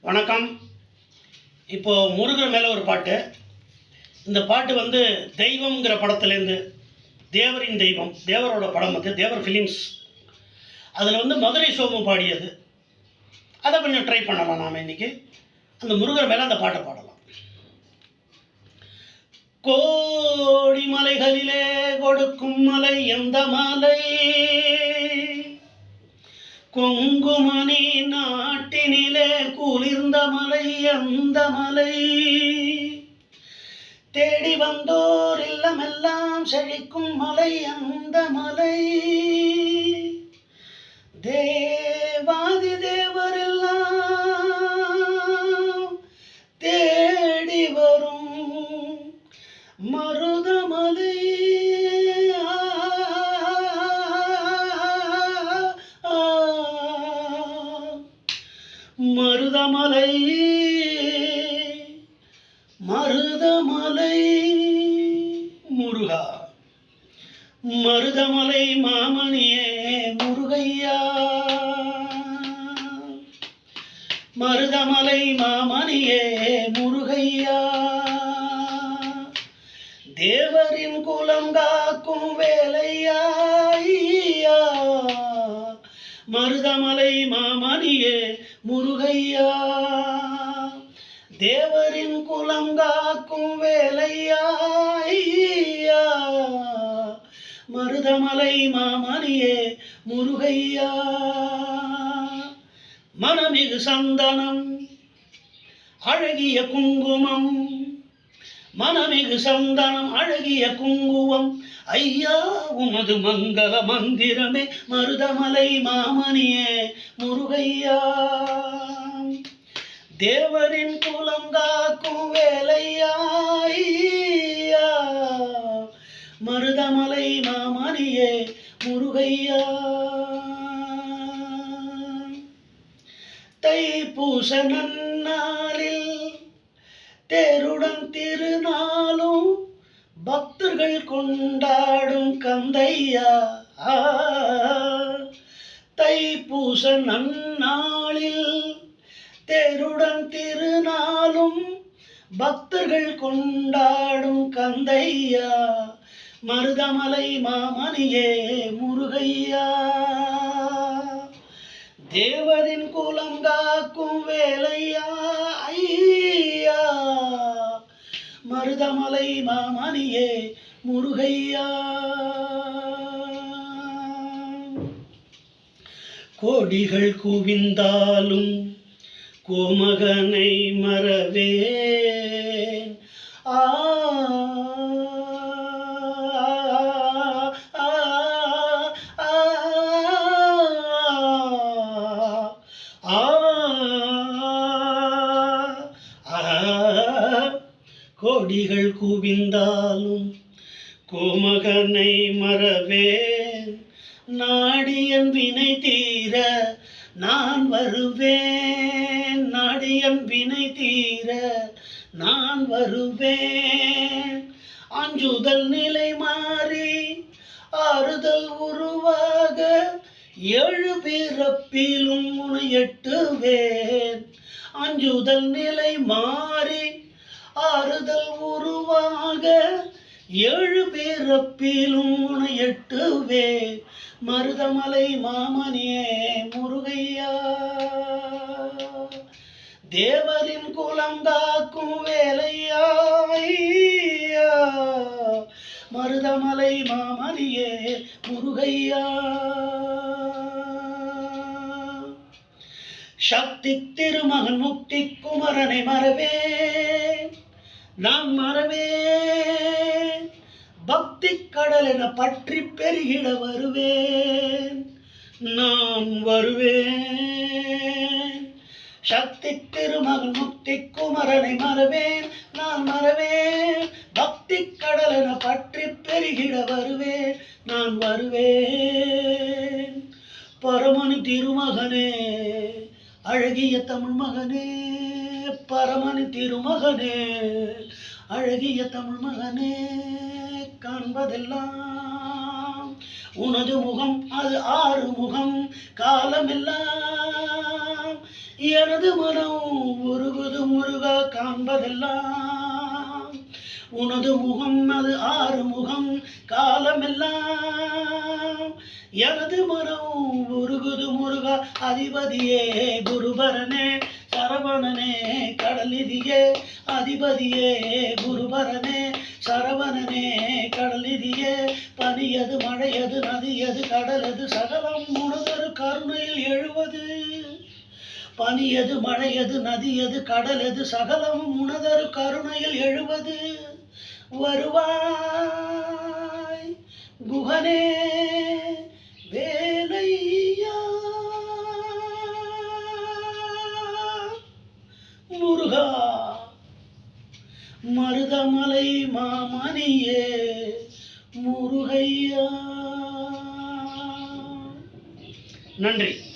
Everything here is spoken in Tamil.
வணக்கம். இப்போ முருகர் மேலே ஒரு பாட்டு. இந்த பாட்டு வந்து தெய்வம்ங்கிற படத்துலேருந்து, தேவரின் தெய்வம், தேவரோட படம் வந்து தேவர் ஃபிலிம்ஸ். அதில் வந்து மதுரை சோமு பாடியது. அதை கொஞ்சம் ட்ரை பண்ணலாம். நாம் இன்றைக்கி அந்த முருகர் மேலே அந்த பாட்டை பாடலாம். கோடி மலைகளிலே கொடுக்கும் மலை எந்த மலை? கொங்குமணி நாட்டினிலே குளிர்ந்த மலை அந்த மலை. தேடி வந்தோர் இல்லமெல்லாம் செழிக்கும் மலை அந்த மலை. தேவாதி தேவரெல்லாம் தேடி வரும் மருதமலை. மருதமலை மருதமலை முருகா, மருதமலை மாமணியே முருகையா, மருதமலை மாமணியே முருகையா. தேவரின் குலம் காக்கும் வேலையா, மருதமலை மாமணியே முருகையா. தேவரின் குலம் காக்கும் வேலையா, மருதமலை மாமணியே முருகையா. மனமிகு சந்தனம் அழகிய குங்குமம், மனமிகு சந்தனம் அழகிய குங்குமம், ஐயா உமது மங்கள மந்திரமே மருதமலை மாமணியே முருகையா. தேவரின் குலம் காக்கும் வேலையா, மருதமலை மாமணியே முருகையா. தைப்பூச நன்னாளில் தேருடன் திருநாளும் பக்தர்கள் கொண்டாடும் கந்தையா. தைப்பூச நன்னாளில் தேருடன் திருநாளும் பக்தர்கள் கொண்டாடும் கந்தையா, மருதமலை மாமணியே முருகையா. தேவரின் குலம் காக்கும் வேலையா, ஐயா மருதமலை மாமணியே முருகையா. கோடிகள் குவிந்தாலும் கோமகனை மறவேன். கோடிகள் குவிந்தாலும் கோமகனை மறவேன். நாடியன் வினை தீர நான் வருவேன், நாடியன் வினை தீர நான் வருவேன். அஞ்சுதல் நிலை மாறி ஆறுதல் உருவாக ஏழு பிறப்பிலும் உன்னை எட்டுவேன். அஞ்சுதல் நிலை மாறி ஆறுதல் உருவாக ஏழு பிறப்பிலும் உன்னை எட்டுவேன், மருதமலை மாமணியே முருகையா. தேவரின் குலம் காக்கும் வேலையா, மருதமலை மாமணியே முருகையா. சக்தி திருமகன் முக்தி குமரனை மறவேன், நான் மறவேன். பக்தி கடல் என பற்றி பெருகிட வருவேன், நான் வருவேன். சக்தி திருமகன் முக்தி குமரனை மறவேன், நான் மறவேன். பக்தி கடல் என பற்றி பெருகிட வருவேன், நான் வருவேன். பரமனு திருமகனே அழகிய தமிழ் மகனே, பரமனு திருமகனே அழகிய தமிழ் மகனே. காண்பதெல்லாம் உனது முகம், அது ஆறு முகம், காலமெல்லாம் எனது மனம் உருகுது முருகா காண்பதெல்லாம் உனது முகம் அது ஆறு முகம் காலமெல்லாம் எனது மனம் உருகுது முருகா அதிபதியே குருபரனே சரவணனே கடலிதியே அதிபதியே குருபரனே சரவணனே கடலிதியே பனியது மழையது நதியது கடலது சகலம் உனதொரு கருணையில் எழுவது பனியது மழையது நதியது கடலது சகலம் உனதொரு கருணையில் எழுவது வருவாய் குகனே வேலையா முருகா மருதமலை மாமணியே முருகையா. நன்றி.